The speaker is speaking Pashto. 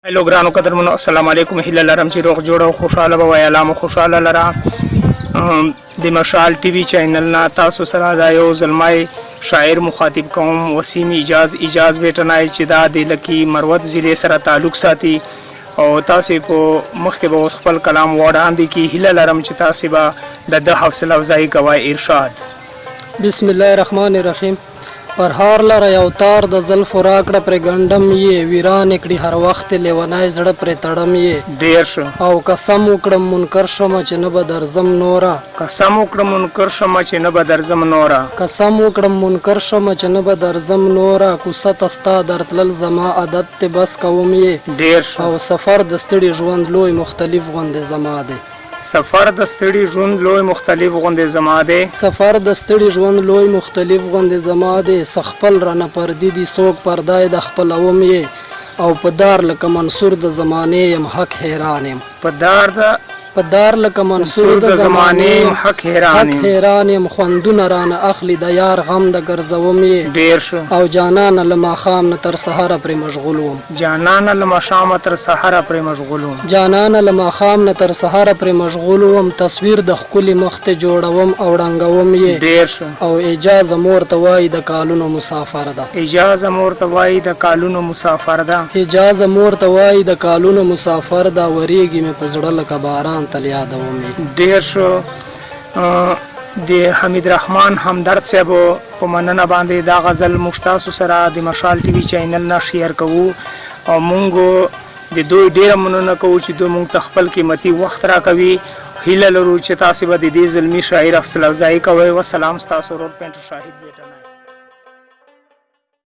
هلو ګرانو قدرمنو السلام علیکم. هیله لرم چې روغ جوړ او خوشاله به وای. الله مو خوشاله لره. د مشال ټي وي چینل نه تاسو سره دا یو زلمای شاعر مخاطب کوم وسیم ایجاز بیٹنای چې دا د لکی مروت ضلع سره تعلق ساتي او تاسو په مخکې به خپل کلام وړاندې کی. هیله لرم چې تاسو به د حوصله افزایی کوئ. ارشاد. بسم الله الرحمن الرحیم. پر هار لره یو تار د زلفو راکړه پرې ګنډم یې ویران کړي هر وخت لیونای زړه پرې تړم یې ډېر ښه. او قسم وکړم منکر شمه چې نه به درځم نوره قسم وکړم منکر شمه چې نه به درځم نوره قسم وکړم منکر شمه چې نه به درځم نوره کوڅه ته ستا درتلل زما عادت ته بس کوم یې ډېر ښه. او سفر د ستړي ژوند لوی مختلف غوندې زما دی سفر د ستړي ژوند لوی مختلف غوندې زما دی سفر د ستړي ژوند لوی مختلف غوندې زما دی سخپل رانه پردي دي څوک پردای د خپلوم یې او په دار لکه منصور د زمانې یم حق حیران یم په دار لکه منصور د زمانې یم حق حیران یم خوندونه رانه اخلي د یار غم د ګرځوم یې ډېر ښه. او جانانه له ماښام نه تر سهاره پرې مشغول وم جانانه له ماښامه تر سهاره پرې مشغول وم جانانه له ماښام نه تر سهاره پرې مشغول وم تصویر د ښکلي مخ ته جوړوم او ړنګوم یې ډېر ښه. او اجازه مور ته وایي د کالونو مسافر ده اجازه مور ته وایي د کالونو مسافر ده اجازه مور ته وایي د کالونو مسافر ده وریږي مې په زړه لکه باران تل یادوم یې ډېر ښه. د حمید رحمان همدرد صاحب په مننه باندې دا غزل موږ تاسو سره د مشال ټي وي چینل نه شیر کوو او موږ د دوی ډېره مننه کوو چې دوی موږ ته خپل قیمتي وخت راکوي. هیله لرو چې تاسو به د دې زلمي شاعر حوصله افزایی کوئ. وسلام. ستاسو ورور پینټر شاهد بیټنای.